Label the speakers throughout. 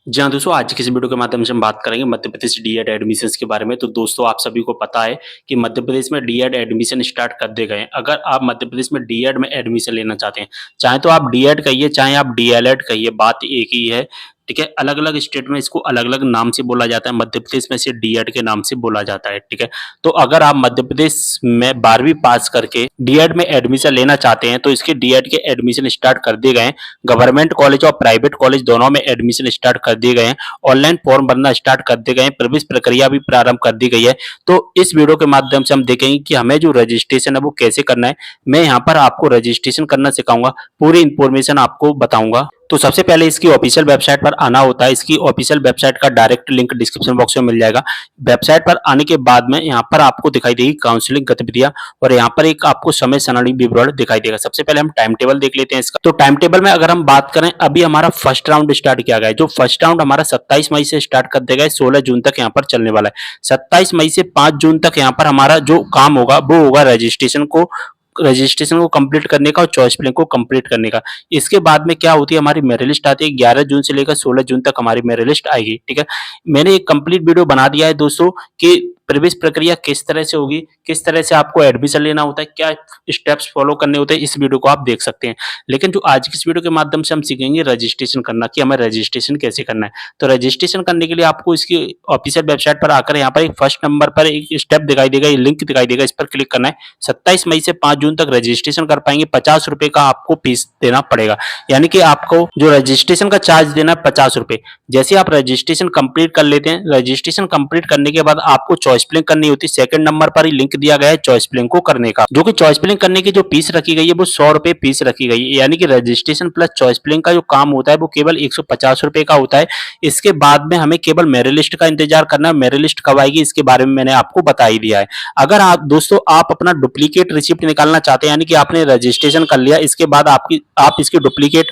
Speaker 1: जी हाँ, दोस्तों आज की इस वीडियो के माध्यम से हम बात करेंगे मध्य प्रदेश डीएड एडमिशन्स के बारे में। तो दोस्तों आप सभी को पता है कि मध्य प्रदेश में डीएड एडमिशन स्टार्ट कर दिए गए हैं। अगर आप मध्य प्रदेश में डीएड में एडमिशन लेना चाहते हैं, चाहे तो आप डीएड कहिए, चाहे आप डीएलएड कहिए, बात एक ही है, ठीक है? अलग-अलग स्टेट में इसको अलग-अलग नाम से बोला जाता है, मध्य प्रदेश में इसे डीएड के नाम से बोला जाता है, ठीक है? तो अगर आप मध्य प्रदेश में 12वीं पास करके डीएड में एडमिशन लेना चाहते हैं, तो इसके डीएड के एडमिशन स्टार्ट कर दिए गए हैं। गवर्नमेंट कॉलेज और प्राइवेट कॉलेज दोनों में एडमिशन स्टार्ट कर दिए गए हैं। ऑनलाइन फॉर्म भरना स्टार्ट कर दिए गए हैं, प्रवेश प्रक्रिया भी प्रारंभ कर दी गई है। तो इस वीडियो के माध्यम से हम देखेंगे कि हमें जो रजिस्ट्रेशन है वो कैसे करना है। मैं यहाँ पर आपको रजिस्ट्रेशन करना सिखाऊंगा, पूरी इंफॉर्मेशन आपको बताऊंगा। तो सबसे पहले इसकी ऑफिशियल वेबसाइट पर आना होता है। इसकी ऑफिशियल वेबसाइट का डायरेक्ट लिंक डिस्क्रिप्शन बॉक्स में मिल जाएगा। वेबसाइट पर आने के बाद में यहाँ पर आपको दिखाई देगी काउंसलिंग गतिविधियां और यहाँ पर एक आपको समय सारणी विवरण दिखाई देगा। सबसे पहले हम टाइम टेबल देख लेते हैं इसका। तो टाइम टेबल में अगर हम बात करें, अभी हमारा फर्स्ट राउंड स्टार्ट किया गया है। जो फर्स्ट राउंड हमारा 27 मई से स्टार्ट कर देगा, 16 जून तक यहाँ पर चलने वाला है। 27 मई से 5 जून तक यहाँ पर हमारा जो काम होगा वो होगा रजिस्ट्रेशन को कंप्लीट करने का और चॉइस फिलिंग को कंप्लीट करने का। इसके बाद में क्या होती है, हमारी मेरिट लिस्ट आती है। 11 जून से लेकर 16 जून तक हमारी मेरिट लिस्ट आएगी, ठीक है। मैंने एक कंप्लीट वीडियो बना दिया है दोस्तों कि प्रवेश प्रक्रिया किस तरह से होगी, किस तरह से आपको एडमिशन लेना होता है, क्या स्टेप्स फॉलो करने होते हैं, इस वीडियो को आप देख सकते हैं। लेकिन जो आज की इस वीडियो के माध्यम से हम सीखेंगे रजिस्ट्रेशन करना, कि हमें रजिस्ट्रेशन कैसे करना है। तो रजिस्ट्रेशन करने के लिए आपको इसकी ऑफिशियल वेबसाइट पर आकर यहाँ पर एक फर्स्ट नंबर पर एक स्टेप दिखाई देगा, लिंक दिखाई देगा, इस पर क्लिक करना है। 27 मई से 5 जून तक रजिस्ट्रेशन कर पाएंगे। 50 रुपए का आपको फीस देना पड़ेगा, यानी कि आपको जो रजिस्ट्रेशन का चार्ज देना है 50 रुपए। जैसे आप रजिस्ट्रेशन कंप्लीट कर लेते हैं, रजिस्ट्रेशन कंप्लीट करने के बाद आपको चॉइस फिलिंग करनी होती है। सेकंड नंबर पर ही लिंक दिया गया है चॉइस फिलिंग को करने का, जो कि चॉइस फिलिंग करने की जो फीस रखी गई है वो 100 रुपए फीस रखी गई है। यानी कि रजिस्ट्रेशन प्लस चॉइस फिलिंग का जो काम होता है वो केवल 150 रुपए का होता है। इसके बाद में हमें केवल मेरिट लिस्ट का इंतजार करना है। मेरिट लिस्ट कब आएगी इसके बारे में मैंने आपको बता ही दिया है। अगर आप दोस्तों आप अपना डुप्लीकेट रिसिप्ट निकालना चाहते हैं, यानी कि आपने रजिस्ट्रेशन कर लिया, इसके बाद आप इसकी डुप्लीकेट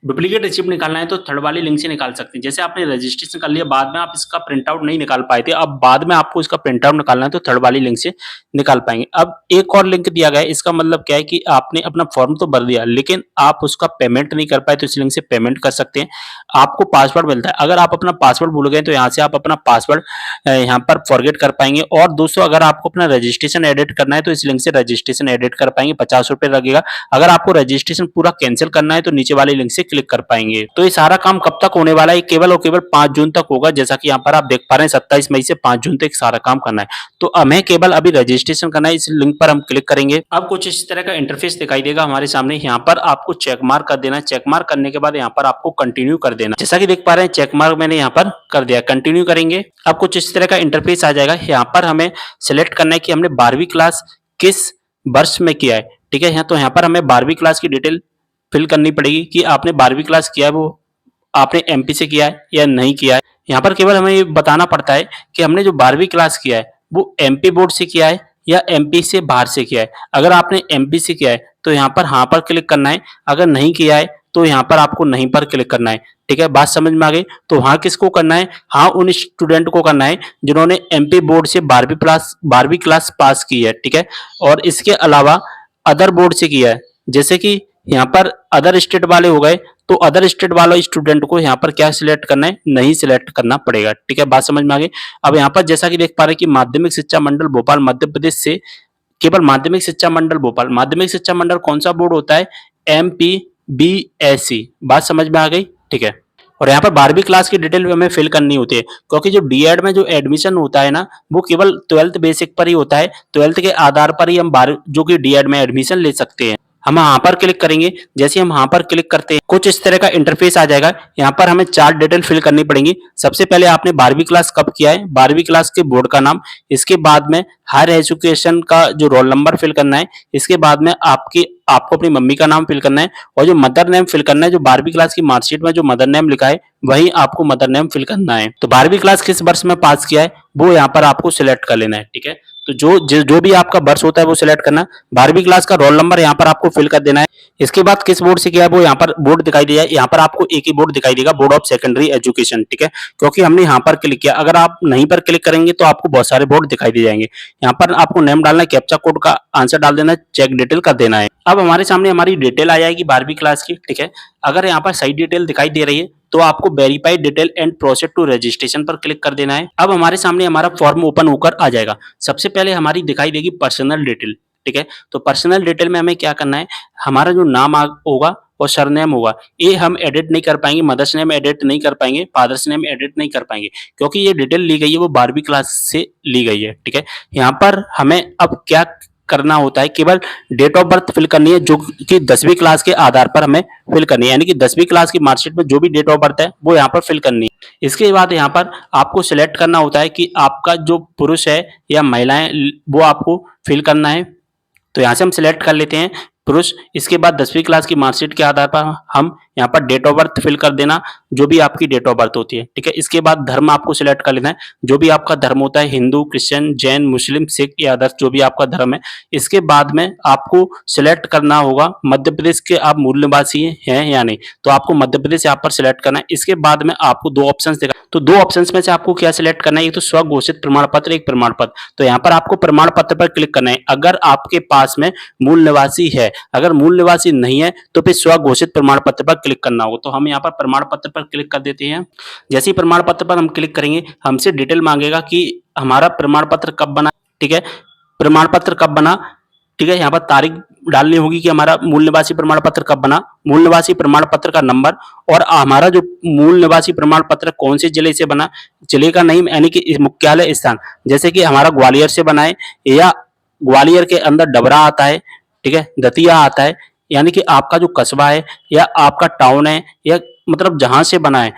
Speaker 1: रिसिप्ट निकालना है तो थर्ड वाली लिंक से निकाल सकते हैं। जैसे आपने रजिस्ट्रेशन कर लिया, बाद में आप इसका प्रिंट आउट नहीं निकाल पाए थे, अब बाद में आपको इसका प्रिंट आउट निकालना है तो थर्ड वाली लिंक से निकाल पाएंगे। अब एक और लिंक दिया गया है, इसका मतलब क्या है कि आपने अपना फॉर्म तो भर दिया लेकिन आप उसका पेमेंट नहीं कर पाए, तो इस लिंक से पेमेंट कर सकते हैं। आपको पासवर्ड मिलता है, अगर आप अपना पासवर्ड भूल गए तो यहाँ से आप अपना पासवर्ड यहाँ पर फॉरगेट कर पाएंगे। और दोस्तों अगर आपको अपना रजिस्ट्रेशन एडिट करना है तो इस लिंक से रजिस्ट्रेशन एडिट कर पाएंगे, 50 रुपए लगेगा। अगर आपको रजिस्ट्रेशन पूरा कैंसिल करना है तो नीचे वाली लिंक से क्लिक कर पाएंगे। तो ये सारा काम कब तक होने वाला है, केवल और केवल 5 जून तक होगा। जैसा कि यहाँ पर आप देख पा रहे हैं 27 मई से 5 जून तक सारा काम करना है। तो हमें केवल अभी रजिस्ट्रेशन करना है, इस लिंक पर हम क्लिक करेंगे। अब कुछ इस तरह का इंटरफेस दिखाई देगा हमारे सामने। यहाँ पर आपको चेक मार्क कर देना है। चेक मार्क करने के बाद यहाँ पर आपको कंटिन्यू कर देना। जैसा कि देख पा रहे हैं चेक मार्क मैंने यहाँ पर कर दिया, कंटिन्यू करेंगे। अब कुछ इस तरह का इंटरफेस आ जाएगा। यहाँ पर हमें सिलेक्ट करना है कि हमने 12वीं क्लास किस वर्ष में किया है, ठीक है। तो यहाँ पर हमें 12वीं क्लास की डिटेल फिल करनी पड़ेगी कि आपने 12वीं क्लास किया है वो आपने एमपी से किया है या नहीं किया है। यहाँ पर केवल हमें ये बताना पड़ता है कि हमने जो 12वीं क्लास किया है वो एमपी बोर्ड से किया है या एमपी से बाहर से किया है। अगर आपने एमपी से किया है तो यहाँ पर हाँ पर क्लिक करना है, अगर नहीं किया है तो यहाँ पर आपको नहीं पर क्लिक करना है, ठीक है। बात समझ में आ गई। तो हाँ किसको करना है, हाँ उन स्टूडेंट को करना है जिन्होंने एमपी बोर्ड से 12वीं क्लास पास की है, ठीक है। और इसके अलावा अदर बोर्ड से किया है, जैसे कि यहाँ पर अदर स्टेट वाले हो गए, तो अदर स्टेट वाले स्टूडेंट को यहाँ पर क्या सिलेक्ट करना है, नहीं सिलेक्ट करना पड़ेगा, ठीक है। बात समझ में आ गई। अब यहाँ पर जैसा कि देख पा रहे हैं कि माध्यमिक शिक्षा मंडल भोपाल मध्य प्रदेश से केवल माध्यमिक शिक्षा मंडल कौन सा बोर्ड होता है, MPBSE। बात समझ में आ गई, ठीक है। और यहाँ पर 12वीं क्लास की डिटेल हमें फिल करनी होती है, क्योंकि जो डीएड में जो एडमिशन होता है ना वो केवल 12th बेसिक पर ही होता है। 12th के आधार पर ही हम 12 जो कि डीएड में एडमिशन ले सकते हैं। हम यहाँ पर क्लिक करेंगे। जैसे हम यहाँ पर क्लिक करते हैं कुछ इस तरह का इंटरफेस आ जाएगा। यहाँ पर हमें 4 डिटेल फिल करनी पड़ेंगी। सबसे पहले आपने 12वीं क्लास कब किया है, 12वीं क्लास के बोर्ड का नाम। इसके बाद में हायर एजुकेशन का जो रोल नंबर फिल करना है। इसके बाद में आपको अपनी मम्मी का नाम फिल करना है और जो मदर नेम फिल करना है। जो 12वीं क्लास की मार्कशीट में जो मदर नेम लिखा है वही आपको मदर नेम फिल करना है। तो 12वीं क्लास किस वर्ष में पास किया है वो यहाँ पर आपको सिलेक्ट कर लेना है, ठीक है। तो जो भी आपका वर्ष होता है वो सिलेक्ट करना। 12वीं क्लास का रोल नंबर यहाँ पर आपको फिल कर देना है। इसके बाद किस बोर्ड से किया है वो यहाँ पर बोर्ड दिखाई दिया है। यहाँ पर आपको एक ही बोर्ड दिखाई देगा, बोर्ड ऑफ सेकेंडरी एजुकेशन, ठीक है। क्योंकि हमने यहाँ पर क्लिक किया। अगर आप नहीं पर क्लिक करेंगे तो आपको बहुत सारे बोर्ड दिखाई दे जाएंगे। यहाँ पर आपको नेम डालना है, कैप्चा कोड का आंसर डाल देना है, चेक डिटेल कर देना है। अब हमारे सामने हमारी डिटेल आ जाएगी 12वीं क्लास की, ठीक है। अगर यहाँ पर सही डिटेल दिखाई दे रही है तो आपको verify detail and proceed to registration पर क्लिक कर देना है। अब हमारे सामने हमारा फॉर्म ओपन होकर आ जाएगा। सबसे पहले हमारी दिखाई देगी पर्सनल डिटेल, ठीक है। तो पर्सनल डिटेल में हमें क्या करना है, हमारा जो नाम होगा और सरनेम होगा, ये हम एडिट नहीं कर पाएंगे, मदर्स नेम एडिट नहीं कर पाएंगे, फादर्स नेम एडिट नहीं कर पाएंगे, क्योंकि ये डिटेल ली गई है वो 12वीं क्लास से ली गई है, ठीक है। यहाँ पर हमें अब क्या करना होता है, केवल डेट ऑफ बर्थ फिल करनी है, जो कि 10वीं क्लास के आधार पर हमें फिल करनी है, यानी कि 10वीं क्लास की मार्कशीट में जो भी डेट ऑफ बर्थ है वो यहाँ पर फिल करनी है। इसके बाद यहाँ पर आपको सिलेक्ट करना होता है कि आपका जो पुरुष है या महिलाएं, वो आपको फिल करना है। तो यहाँ से हम सिलेक्ट कर लेते हैं पुरुष। इसके बाद 10वीं क्लास की मार्कशीट के आधार पर हम यहाँ पर डेट ऑफ बर्थ फिल कर देना, जो भी आपकी डेट ऑफ बर्थ होती है, ठीक है। इसके बाद धर्म आपको सिलेक्ट कर लेना है, जो भी आपका धर्म होता है, हिंदू, क्रिश्चियन, जैन, मुस्लिम, सिख या अदर्स, जो भी आपका धर्म है। इसके बाद में आपको सिलेक्ट करना होगा मध्य प्रदेश के आप मूल निवासी हैं या नहीं, तो आपको मध्य प्रदेश यहाँ पर सिलेक्ट करना है। इसके बाद में आपको दो ऑप्शन दिखा, तो दो ऑप्शन में से आपको क्या सिलेक्ट करना है, एक तो स्वघोषित प्रमाण पत्र, एक प्रमाण पत्र। तो यहाँ पर आपको प्रमाण पत्र पर क्लिक करना है। अगर आपके पास में मूल निवासी है, अगर मूल निवासी नहीं है तो फिर स्वघोषित प्रमाण पत्र पर क्लिक करना होगा। तो हम यहाँ पर प्रमाण पत्र पर क्लिक कर देते हैं। जैसे ही प्रमाण पत्र पर हम क्लिक करेंगे, हमसे डिटेल मांगेगा कि हमारा प्रमाण पत्र कब बना, ठीक है, प्रमाण पत्र कब बना, ठीक है। यहाँ पर तारीख डालनी होगी कि हमारा मूल निवासी प्रमाण पत्र कब बना, मूल निवासी प्रमाण पत्र का नंबर, और हमारा जो मूल निवासी प्रमाण पत्र कौन से जिले से बना, जिले का नेम यानी कि मुख्यालय स्थान, जैसे कि हमारा ग्वालियर से बना है या ग्वालियर के अंदर डबरा आता है, ठीक है, दतिया आता है, यानी कि आपका जो कस्बा है या आपका टाउन है या मतलब जहां से बना है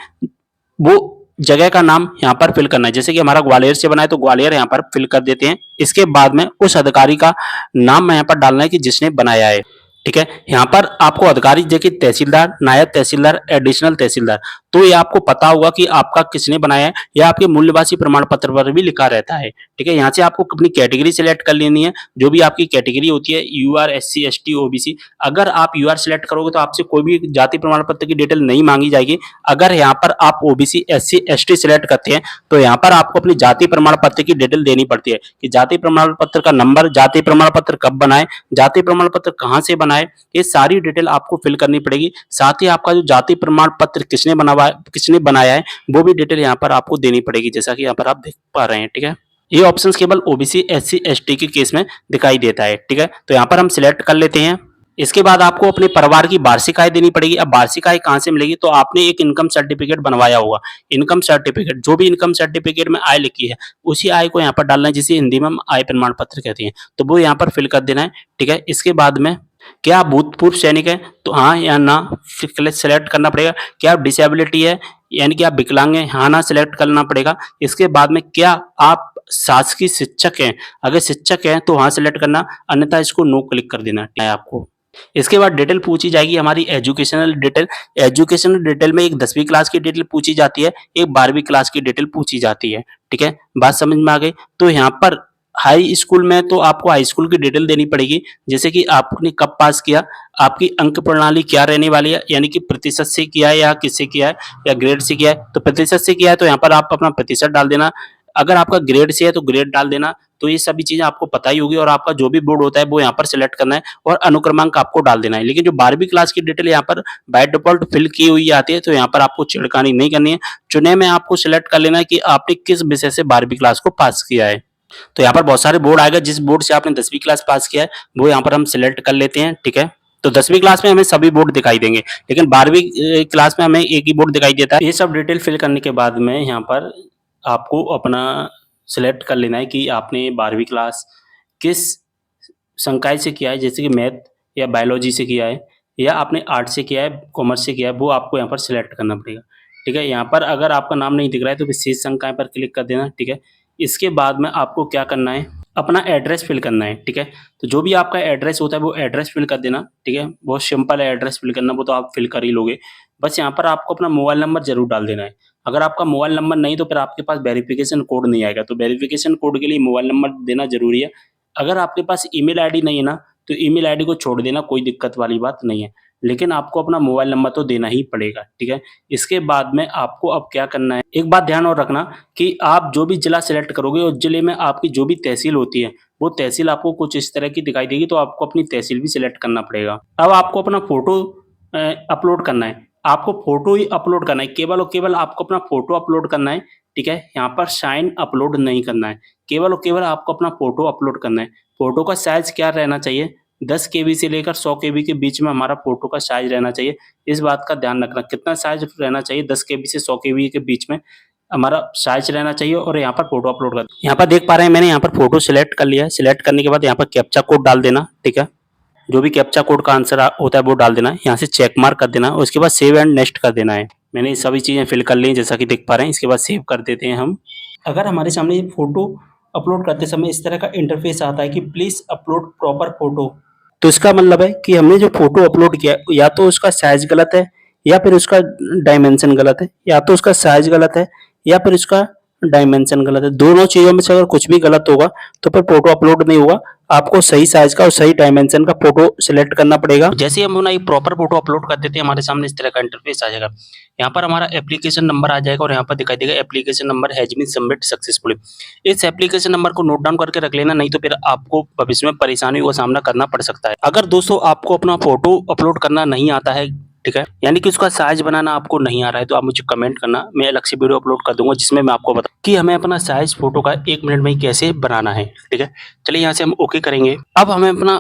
Speaker 1: वो जगह का नाम यहाँ पर फिल करना है। जैसे कि हमारा ग्वालियर से बना है तो ग्वालियर यहाँ पर फिल कर देते हैं। इसके बाद में उस अधिकारी का नाम यहाँ पर डालना है कि जिसने बनाया है, ठीक है। यहाँ पर आपको अधिकारी देखिए तहसीलदार, नायब तहसीलदार, एडिशनल तहसीलदार, तो ये आपको पता होगा कि आपका किसने बनाया है, या आपके मूल निवासी प्रमाण पत्र पर भी लिखा रहता है, ठीक है। यहाँ से आपको अपनी कैटेगरी सिलेक्ट कर लेनी है, जो भी आपकी कैटेगरी होती है, यूआर, एससी, एसटी, ओबीसी। अगर आप यूआर सिलेक्ट करोगे तो आपसे कोई भी जाति प्रमाण पत्र की डिटेल नहीं मांगी जाएगी। अगर यहाँ पर आप ओबीसी, एससी, एसटी सिलेक्ट करते हैं तो यहाँ पर आपको अपनी जाति प्रमाण पत्र की डिटेल देनी पड़ती है कि जाति प्रमाण पत्र का नंबर, जाति प्रमाण पत्र कब बनाए, जाति प्रमाण पत्र कहाँ से बनाए, ये सारी डिटेल आपको फिल करनी पड़ेगी। साथ ही आपका जो जाति प्रमाण पत्र किसने बनाया है वो भी डिटेल यहाँ पर आपको देनी पड़ेगी, जैसा कि यहाँ पर आप देख पा रहे हैं, ठीक है। ये ऑप्शंस केवल ओबीसी, एससी, एसटी के केस में दिखाई देता है, ठीक है। तो यहाँ पर हम सिलेक्ट कर लेते हैं। इसके बाद आपको अपने परिवार की वार्षिक आय देनी पड़ेगी। अब वार्षिक आय कहाँ से मिलेगी, तो आपने एक इनकम सर्टिफिकेट बनवाया होगा, इनकम सर्टिफिकेट, जो भी इनकम सर्टिफिकेट में आय लिखी है उसी आय को यहाँ पर डालना है, जिसे हिंदी में हम आय प्रमाण पत्र कहते हैं, तो वो यहाँ पर फिल कर देना है, ठीक है। इसके बाद में क्या आप भूतपूर्व सैनिक हैं, तो हाँ या ना सिलेक्ट करना पड़ेगा। क्या आप डिसेबिलिटी है यानी कि आप विकलांग हैं, हाँ ना सिलेक्ट करना पड़ेगा। इसके बाद में क्या आप शासकीय शिक्षक हैं, अगर शिक्षक हैं तो हाँ सिलेक्ट करना, अन्यथा इसको नो क्लिक कर देना है आपको। इसके बाद डिटेल पूछी जाएगी हमारी एजुकेशनल डिटेल। एजुकेशनल डिटेल में एक 10वीं क्लास की डिटेल पूछी जाती है, एक 12वीं क्लास की डिटेल पूछी जाती है, ठीक है। बात समझ में आ गई। तो यहाँ पर हाई स्कूल में तो आपको हाई स्कूल की डिटेल देनी पड़ेगी, जैसे कि आपने कब पास किया, आपकी अंक प्रणाली क्या रहने वाली है, यानी कि प्रतिशत से किया है या किससे किया है या ग्रेड से किया है। तो प्रतिशत से किया है तो यहाँ पर आप अपना प्रतिशत डाल देना, अगर आपका ग्रेड से है तो ग्रेड डाल देना। तो ये सभी चीजें आपको पता ही होगी, और आपका जो भी बोर्ड होता है वो यहाँ पर सिलेक्ट करना है और अनुक्रमांक आपको डाल देना है। लेकिन जो 12वीं क्लास की डिटेल यहाँ पर बाय डिफॉल्ट फिल की हुई आती है, तो यहाँ पर आपको छिड़कानी नहीं करनी है। चुने में आपको सिलेक्ट कर लेना है कि आपने किस विषय से 12वीं क्लास को पास किया है। तो यहाँ पर बहुत सारे बोर्ड आएगा, जिस बोर्ड से आपने 10वीं क्लास पास किया है वो यहाँ पर हम सिलेक्ट कर लेते हैं, ठीक है। तो 10वीं क्लास में हमें सभी बोर्ड दिखाई देंगे, लेकिन 12वीं क्लास में हमें एक ही बोर्ड दिखाई देता है। ये सब डिटेल फिल करने के बाद में यहाँ पर आपको अपना सिलेक्ट कर लेना है कि आपने 12वीं क्लास किस संकाय से किया है, जैसे कि मैथ या बायोलॉजी से किया है, या आपने आर्ट से किया है, कॉमर्स से किया है, वो आपको यहाँ पर सिलेक्ट करना पड़ेगा, ठीक है। यहाँ पर अगर आपका नाम नहीं दिख रहा है तो विशेष संकाय पर क्लिक कर देना, ठीक है। इसके बाद में आपको क्या करना है, अपना एड्रेस फिल करना है, ठीक है। तो जो भी आपका एड्रेस होता है वो एड्रेस फिल कर देना, ठीक है। बहुत सिंपल है एड्रेस फिल करना, वो तो आप फिल कर ही लोगे। बस यहाँ पर आपको अपना मोबाइल नंबर जरूर डाल देना है। अगर आपका मोबाइल नंबर नहीं तो फिर आपके पास वेरिफिकेशन कोड नहीं आएगा, तो वेरिफिकेशन कोड के लिए मोबाइल नंबर देना जरूरी है। अगर आपके पास ईमेल आईडी नहीं है ना, तो ईमेल आईडी को छोड़ देना, कोई दिक्कत वाली बात नहीं है, लेकिन आपको अपना मोबाइल नंबर तो देना ही पड़ेगा, ठीक है। इसके बाद में आपको अब क्या करना है, एक बात ध्यान और रखना कि आप जो भी जिला सिलेक्ट करोगे उस जिले में आपकी जो भी तहसील होती है वो तहसील आपको कुछ इस तरह की दिखाई देगी, तो आपको अपनी तहसील भी सिलेक्ट करना पड़ेगा। अब आपको अपना फोटो अपलोड करना है, आपको फ़ोटो ही अपलोड करना है, केवल और केवल आपको अपना फ़ोटो अपलोड करना है, ठीक है? यहाँ पर साइन अपलोड नहीं करना है, केवल और केवल आपको अपना फ़ोटो अपलोड करना है। फ़ोटो का साइज़ क्या रहना चाहिए? 10 केबी से लेकर 100 केबी के बीच में हमारा फ़ोटो का साइज़ रहना चाहिए। इस बात का ध्यान रखना, कितना साइज़ रहना चाहिए? 10 केबी से 100 केबी के बीच में हमारा साइज़ रहना चाहिए और यहाँ पर फ़ोटो अपलोड कर यहाँ पर देख पा रहे हैं मैंने यहाँ पर फ़ोटो सिलेक्ट कर लिया है। सिलेक्ट करने के बाद यहाँ पर कैप्चा कोड डाल देना, ठीक है? जो भी कैप्चा कोड का आंसर होता है वो डाल देना है। यहाँ से चेक मार्क कर देना है और उसके बाद सेव एंड नेक्स्ट कर देना है। मैंने ये सभी चीज़ें फिल कर ली हैं जैसा कि देख पा रहे हैं। इसके बाद सेव कर देते हैं हम। अगर हमारे सामने ये फ़ोटो अपलोड करते समय इस तरह का इंटरफ़ेस आता है कि प्लीज़ अपलोड प्रॉपर फ़ोटो, तो इसका मतलब है कि हमने जो फ़ोटो अपलोड किया है या तो उसका साइज़ गलत है या फिर उसका डायमेंशन गलत है, या तो उसका साइज़ गलत है या फिर उसका डायमेंशन गलत है। दोनों चीज़ों में से अगर कुछ भी गलत होगा तो फिर फ़ोटो अपलोड नहीं होगा। आपको सही साइज़ का और सही डायमेंशन का फ़ोटो सिलेक्ट करना पड़ेगा। जैसे ही हम अपना एक प्रॉपर फ़ोटो अपलोड कर देते हैं, हमारे सामने इस तरह का इंटरफ़ेस आ जाएगा। यहाँ पर हमारा एप्लीकेशन नंबर आ जाएगा और यहाँ पर दिखाई देगा application number has been submit successfully. इस एप्लीकेशन नंबर को नोट डाउन करके रख लेना, नहीं तो फिर आपको भविष्य में परेशानियों का सामना करना पड़ सकता है। अगर दोस्तों आपको अपना फ़ोटो अपलोड करना नहीं आता है, ठीक है, यानी कि उसका साइज़ बनाना आपको नहीं आ रहा है, तो आप मुझे कमेंट करना, मैं अलग से वीडियो अपलोड कर दूँगा जिसमें मैं आपको बताऊँ कि हमें अपना साइज़ फ़ोटो का 1 मिनट में ही कैसे बनाना है, ठीक है। चलिए यहाँ से हम ओके करेंगे। अब हमें अपना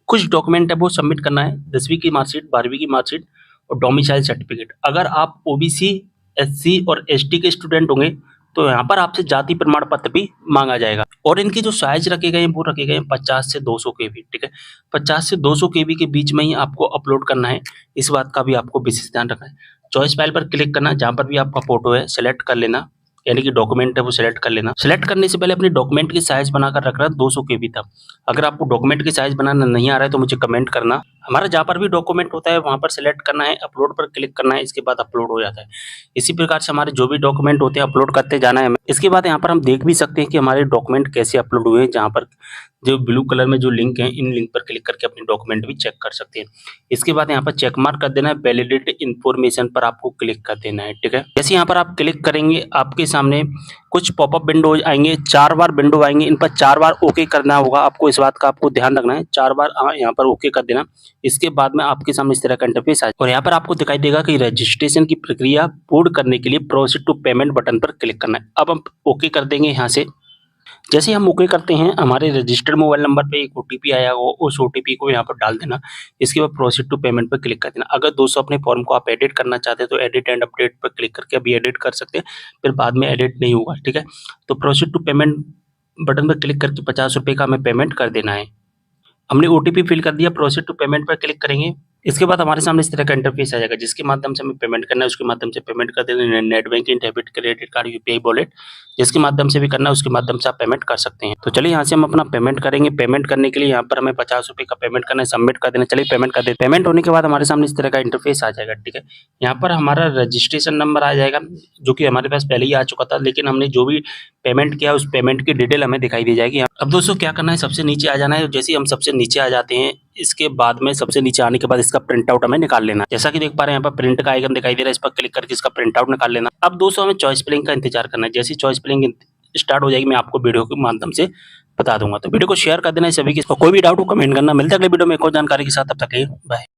Speaker 1: कुछ डॉक्यूमेंट है वो सबमिट करना है, 10वीं की मार्कशीट, 12वीं की मार्कशीट और डोमिसाइल सर्टिफिकेट। अगर आप ओबीसी, एससी और एसटी के स्टूडेंट होंगे तो यहाँ पर आपसे जाति प्रमाण पत्र भी माँगा जाएगा और इनके जो साइज़ रखे गए हैं वो रखे गए हैं 50 से 200 केबी, ठीक है। 50 से 200 केबी के बीच में ही आपको अपलोड करना है, इस बात का भी आपको विशेष ध्यान रखना है। चॉइस फाइल पर क्लिक करना, जहाँ पर भी आपका फ़ोटो है सेलेक्ट कर लेना, यानी कि डॉक्यूमेंट है वो सेलेक्ट कर लेना। सेलेक्ट करने से पहले अपने डॉक्यूमेंट की साइज़ बनाकर रखना 200 केबी तक। अगर आपको डॉक्यूमेंट की साइज़ बनाना नहीं आ रहा है तो मुझे कमेंट करना। हमारा जहाँ पर भी डॉक्यूमेंट होता है वहाँ पर सेलेक्ट करना है, अपलोड पर क्लिक करना है, इसके बाद अपलोड हो जाता है। इसी प्रकार से हमारे जो भी डॉक्यूमेंट होते हैं अपलोड करते जाना है हमें। इसके बाद यहाँ पर हम देख भी सकते हैं कि हमारे डॉक्यूमेंट कैसे अपलोड हुए हैं, जहाँ पर जो ब्लू कलर में जो लिंक है, इन लिंक पर क्लिक करके अपने डॉक्यूमेंट भी चेक कर सकते हैं। इसके बाद यहाँ पर चेक मार्क कर देना है, वैलिडेट इन्फॉर्मेशन पर आपको क्लिक कर देना है, ठीक है। जैसे यहाँ पर आप क्लिक करेंगे आपके सामने कुछ पॉपअप विंडोज आएंगे, 4 बार विंडो आएंगे, इन पर 4 बार ओके करना होगा आपको। इस बात का आपको ध्यान रखना है, 4 बार यहाँ पर ओके कर देना। इसके बाद में आपके सामने इस तरह का इंटरफेस आए और यहाँ पर आपको दिखाई देगा कि रजिस्ट्रेशन की प्रक्रिया पूर्ण करने के लिए प्रोसीड टू पेमेंट बटन पर क्लिक करना है। अब हम ओके कर देंगे यहाँ से। जैसे हम ओके करते हैं हमारे रजिस्टर्ड मोबाइल नंबर पे एक ओटीपी आया हो, उस ओटीपी को यहाँ पर डाल देना। इसके बाद प्रोसीड टू पेमेंट पर क्लिक कर देना। अगर दोस्तों अपने फॉर्म को आप एडिट करना चाहते हैं तो एडिट एंड अपडेट पर क्लिक करके अभी एडिट कर सकते हैं, फिर बाद में एडिट नहीं होगा, ठीक है। तो प्रोसीड टू पेमेंट बटन पर क्लिक करके 50 रुपये का हमें पेमेंट कर देना है। हमने ओटीपी फिल कर दिया, प्रोसीड टू पेमेंट पर क्लिक करेंगे। इसके बाद हमारे सामने इस तरह का इंटरफेस आ जाएगा, जिसके माध्यम से हमें पेमेंट करना है उसके माध्यम से पेमेंट कर देना। Net banking, debit, credit card, UPI wallet, जिसके माध्यम से भी करना है उसके माध्यम से आप पेमेंट कर सकते हैं। तो चलिए यहाँ से हम अपना पेमेंट करेंगे। पेमेंट करने के लिए यहाँ पर हमें 50 रुपये का पेमेंट करना है, सबमिट कर देना। चलिए पेमेंट कर देते। पेमेंट होने के बाद हमारे सामने इस तरह का इंटरफेस आ जाएगा, ठीक है। यहाँ पर हमारा रजिस्ट्रेशन नंबर आ जाएगा जो कि हमारे पास पहले ही आ चुका था, लेकिन हमने जो भी पेमेंट किया उस पेमेंट की डिटेल हमें दिखाई दी जाएगी। अब दोस्तों क्या करना है, सबसे नीचे आ जाना है। जैसे ही हम सबसे नीचे आ जाते हैं, इसके बाद में सबसे नीचे आने के बाद इसका प्रिंट आउट हमें निकाल लेना है। जैसा कि देख पा रहे हैं यहाँ पर प्रिंट का आइकन दिखाई दे रहा है, इस पर क्लिक करके इसका प्रिंट आउट निकाल लेना। अब दोस्तों हमें चॉइस फिलिंग का इंतजार करना है। जैसे चॉइस फिलिंग स्टार्ट हो जाएगी मैं आपको वीडियो के माध्यम से बता दूंगा। तो वीडियो को शेयर कर देना है सभी की। कोई भी डाउट हो कमेंट करना। मिलते हैं अगले वीडियो में एक और जानकारी के साथ, तब तक के लिए बाय।